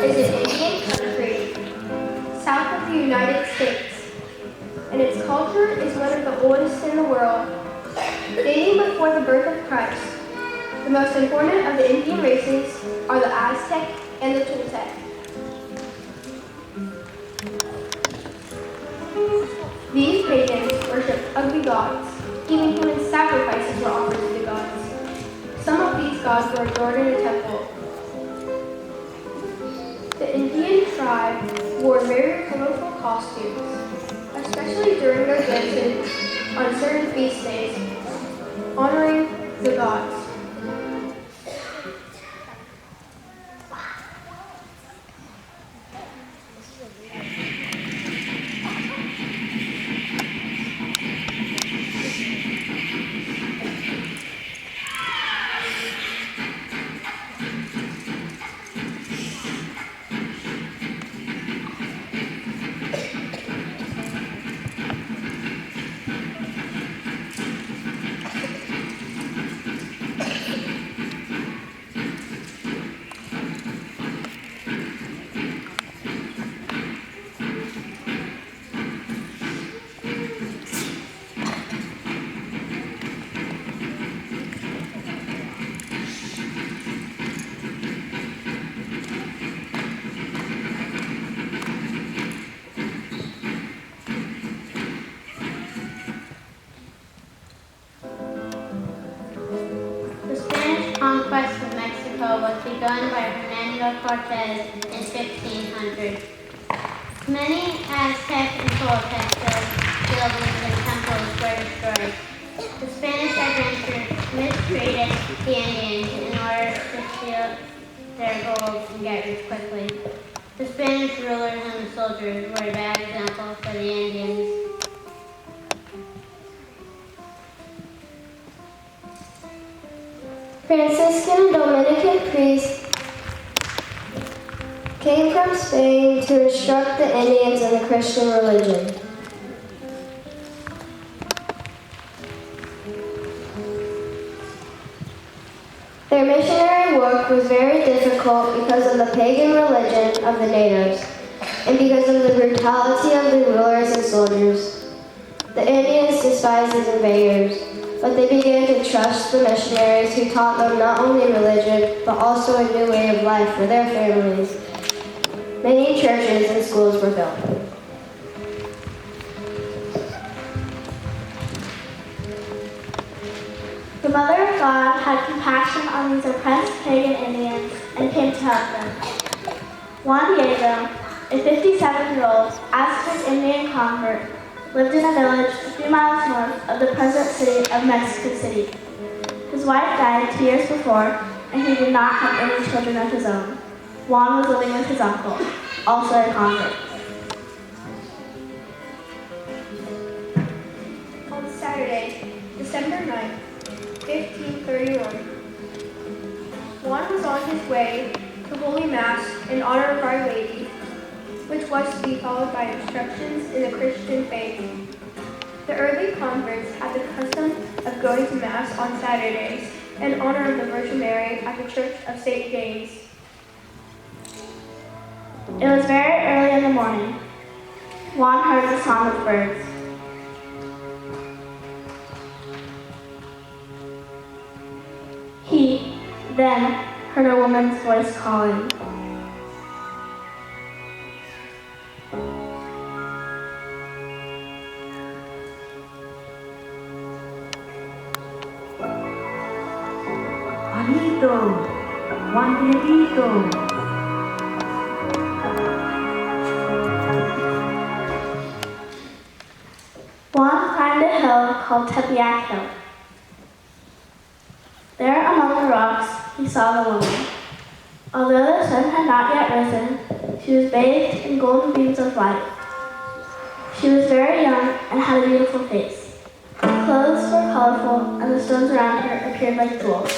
is an Indian country south of the United States, and its culture is one of the oldest in the world, dating before the birth of Christ. The most important of the Indian races are the Aztec and the Toltec. These pagans worshipped ugly gods. Even human sacrifices were offered to the gods. Some of these gods were adored in a temple. The Indian tribe wore very colorful costumes, especially during their dances on certain feast days, honoring the gods. Conquest of Mexico was begun by Hernando Cortez in 1500. Many Aztec and Toltec buildings and temples were destroyed. The Spanish adventurers mistreated the Indians in order to steal their gold and get rich quickly. The Spanish rulers and the soldiers were a bad example for the Indians. Franciscan and Dominican priests came from Spain to instruct the Indians in the Christian religion. Their missionary work was very difficult because of the pagan religion of the natives and because of the brutality of the rulers and soldiers. The Indians despised these invaders, but they began to trust the missionaries who taught them not only religion, but also a new way of life for their families. Many churches and schools were built. The Mother of God had compassion on these oppressed pagan Indians and came to help them. Juan Diego, a 57-year-old Aztec Indian convert, lived in a village a few miles north of the present city of Mexico City. His wife died 2 years before, and he did not have any children of his own. Juan was living with his uncle, also a convert. On Saturday, December 9th, 1531, Juan was on his way to Holy Mass in honor of Our Lady, which was to be followed by instructions in the Christian faith. The early converts had the custom of going to Mass on Saturdays in honor of the Virgin Mary at the Church of St. James. It was very early in the morning. Juan heard the song of birds. He then heard a woman's voice calling. Juanito, Juan Dieguito. Juan climbed a hill called Tepeyac Hill. There among the rocks, he saw the woman. Although the sun had not yet risen, she was bathed in golden beams of light. She was very young and had a beautiful face. Her clothes were colorful, and the stones around her appeared like jewels.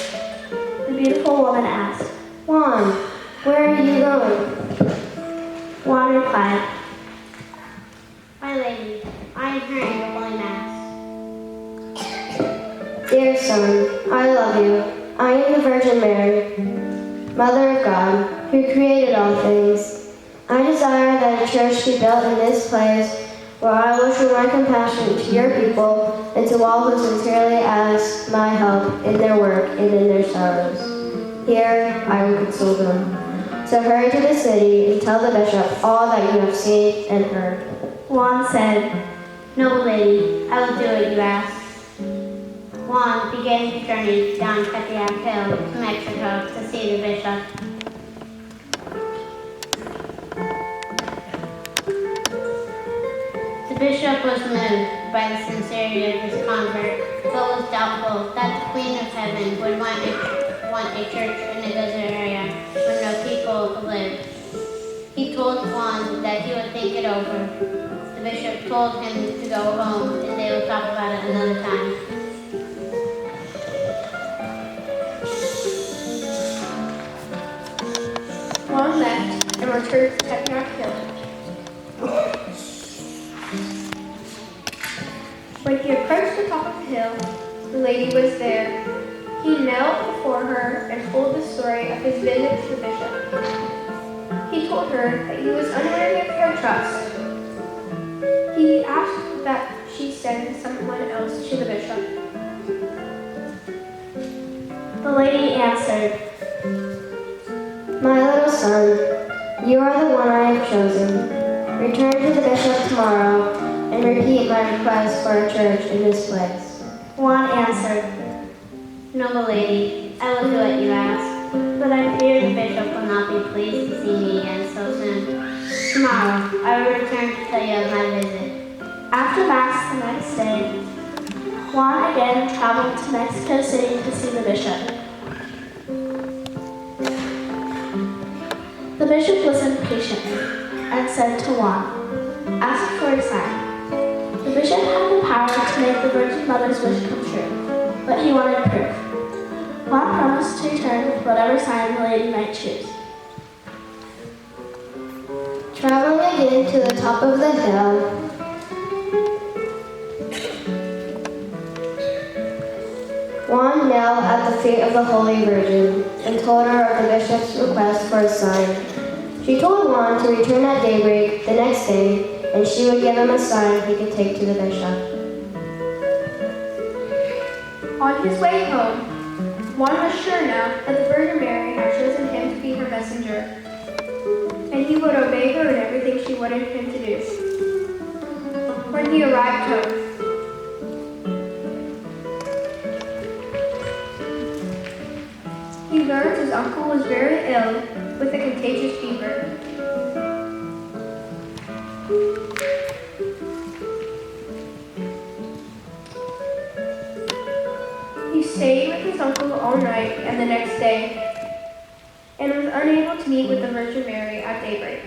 The beautiful woman asked, Juan, where are you going? Juan replied, My lady, I am hearing the Holy Mass. Dear son, I love you. I am the Virgin Mary. Mother of God, who created all things, I desire that a church be built in this place where I will show my compassion to your people and to all who sincerely ask my help in their work and in their sorrows. Here I will console them. So hurry to the city and tell the bishop all that you have seen and heard. Juan said, "Noble lady, I will do what you ask." Juan began his journey down Tepeyac Hill to Mexico to see the bishop. The bishop was moved by the sincerity of his convert, but was doubtful that the Queen of Heaven would want a church in a desert area where no people lived. He told Juan that he would think it over. The bishop told him to go home and they would talk about it another time. Juan left and returned to Tepeyac Hill. When he approached the top of the hill, the lady was there. He knelt before her and told the story of his visit to the bishop. He told her that he was unworthy of her trust. He asked that she send someone else to the bishop. The lady answered, My little son, you are the one I have chosen. Return to the bishop tomorrow and repeat my request for a church in this place. Juan answered, Noble lady, I will do what you ask, but I fear the bishop will not be pleased to see me again so soon. Tomorrow, I will return to tell you of my visit. After Mass the next day, Juan again traveled to Mexico City to see the bishop. The bishop listened patiently and said to Juan, ask for a sign. The bishop had the power to make the Virgin Mother's wish come true, but he wanted proof. Juan promised to return with whatever sign the lady might choose. Traveling again to the top of the hill, Juan knelt at the feet of the Holy Virgin and told her of the bishop's request for a sign. She told Juan to return at daybreak the next day, and she would give him a sign he could take to the bishop. On his way home, Juan was sure now that the Virgin Mary had chosen him to be her messenger, and he would obey her in everything she wanted him to do. When he arrived home, he learned his uncle was very ill with a contagious fever. He stayed with his uncle all night and the next day, and was unable to meet with the Virgin Mary at daybreak.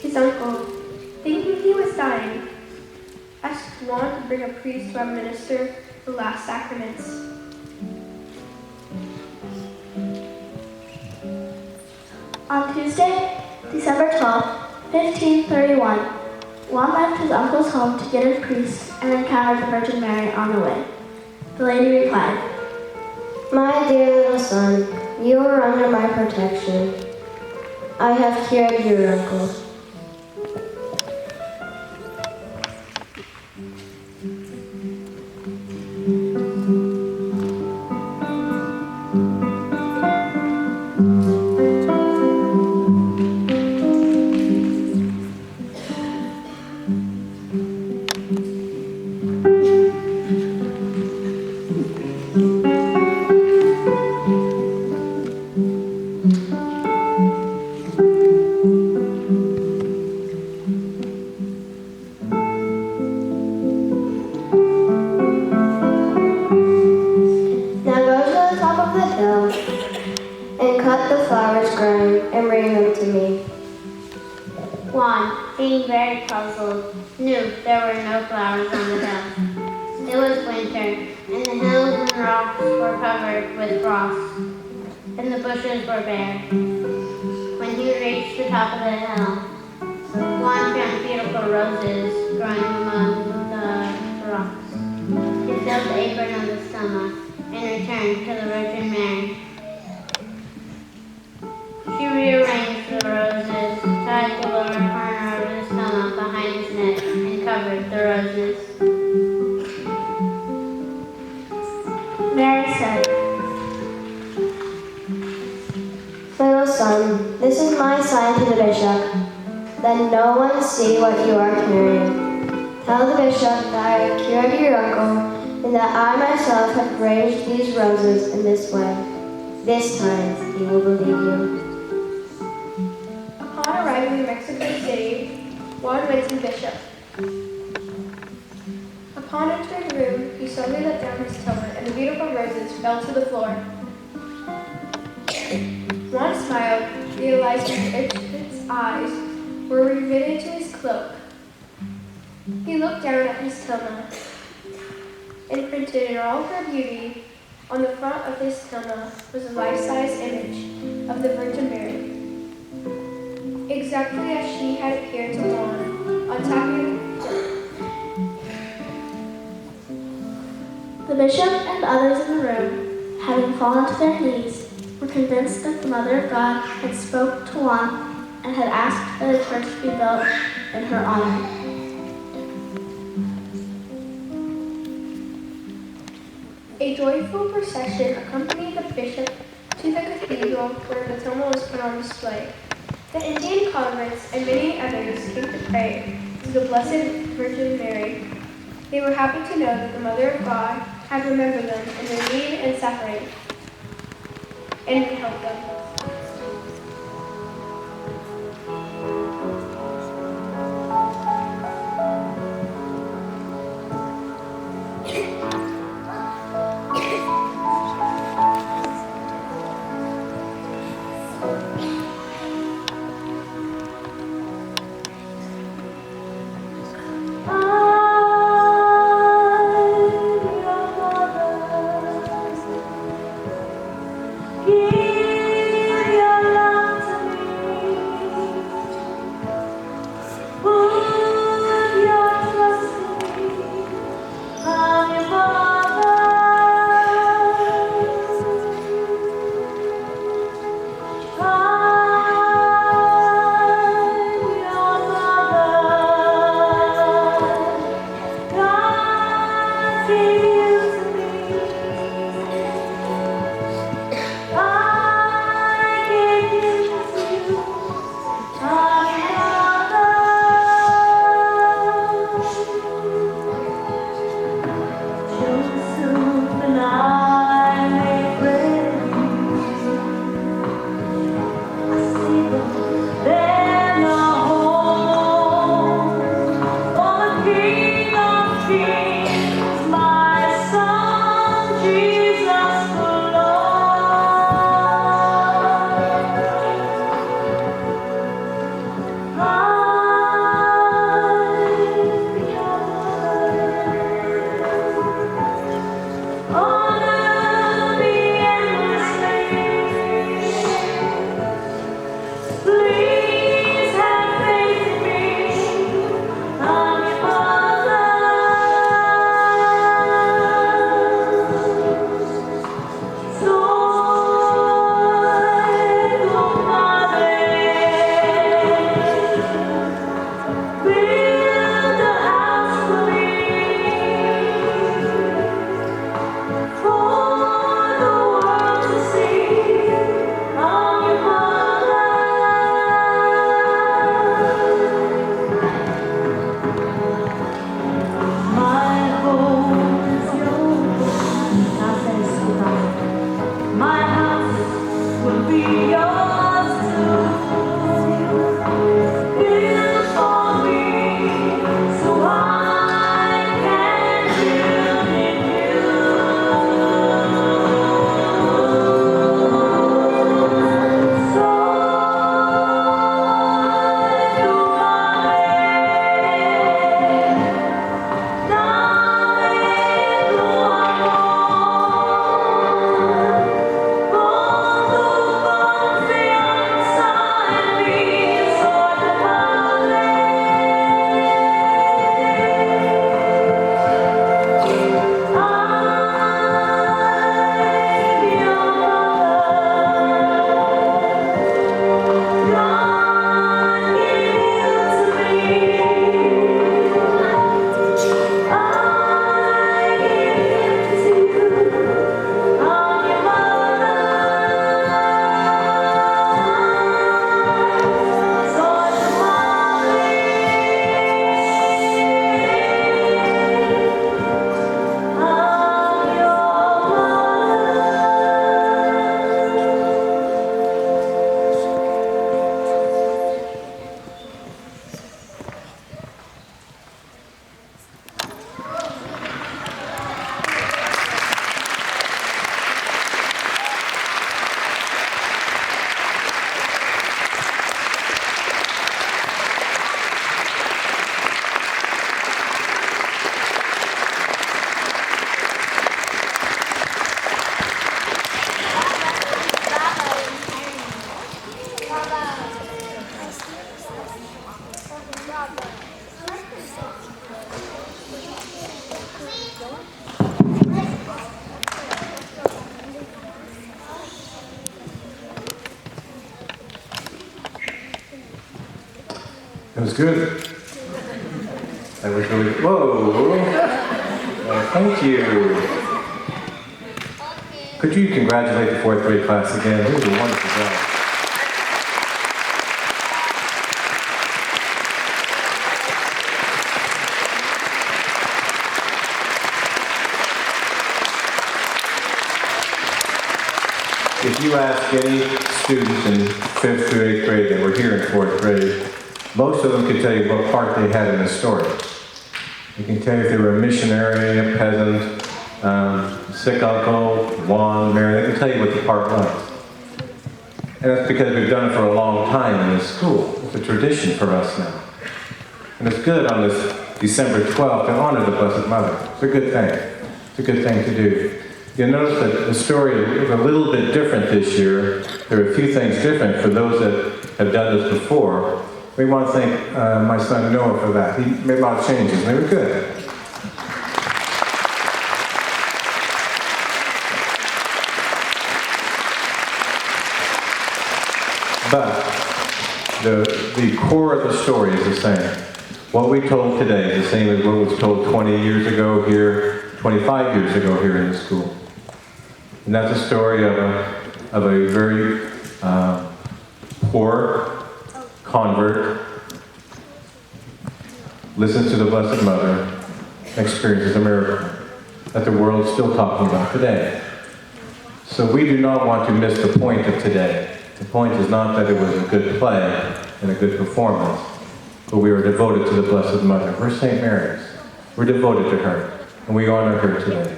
His uncle, thinking he was dying, asked Juan to bring a priest to administer the last sacraments. On Tuesday, December 12, 1531, Juan left his uncle's home to get a priest and encountered the Virgin Mary on the way. The lady replied, My dear little son, you are under my protection. I have cured your uncle. Juan, being very puzzled, knew there were no flowers on the hill. It was winter, and the hills and rocks were covered with frost, and the bushes were bare. When he reached the top of the hill, Juan found beautiful roses growing among the rocks. He filled the apron of the stomach and returned to the Virgin son, this is my sign to the bishop. Let no one see what you are carrying. Tell the bishop that I have cured your uncle, and that I myself have arranged these roses in this way. This time he will believe you. Upon arriving in Mexico City, Juan went to the bishop. Upon entering the room, he slowly let down his tilma, and the beautiful roses fell to the floor. Juan smiled, realizing its eyes were riveted to his cloak. He looked down at his tilma, and printed in all her beauty on the front of his tilma was a life-size image of the Virgin Mary, exactly as she had appeared to Juan on tapping. The bishop and others in the room, having fallen to their knees, were convinced that the Mother of God had spoke to Juan and had asked that a church be built in her honor. A joyful procession accompanied the bishop to the cathedral where the tilma was put on display. The Indian convents and many others came to pray to the Blessed Virgin Mary. They were happy to know that the Mother of God had remembered them in their need and suffering, and would help them. It was good. That was really, whoa. Thank you. Could you congratulate the 4th grade class again? It was a wonderful job. If you ask any students in 5th through 8th grade that were here in 4th grade, most of them could tell you what part they had in the story. They can tell you if they were a missionary, a peasant, sick uncle, Juan, Mary. They can tell you what the part was. And that's because we've done it for a long time in this school. It's a tradition for us now. And it's good on this December 12th to honor the Blessed Mother. It's a good thing. It's a good thing to do. You'll notice that the story is a little bit different this year. There are a few things different for those that have done this before. We want to thank my son Noah for that. He made a lot of changes, and they were good. But the core of the story is the same. What we told today is the same as what was told 20 years ago here, 25 years ago here in the school. And that's a story of a very poor convert, listens to the Blessed Mother, experiences a miracle that the world's still talking about today. So we do not want to miss the point of today. The point is not that it was a good play and a good performance, but we are devoted to the Blessed Mother. We're St. Mary's. We're devoted to her, and we honor her today.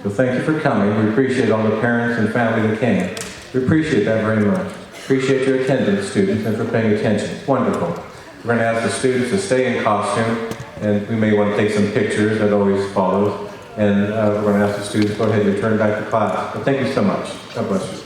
So thank you for coming. We appreciate all the parents and family that came. We appreciate that very much. Appreciate your attendance, students, and for paying attention. It's wonderful. We're going to ask the students to stay in costume, and we may want to take some pictures. That always follows. And we're going to ask the students to go ahead and return back to class. But thank you so much. God bless you.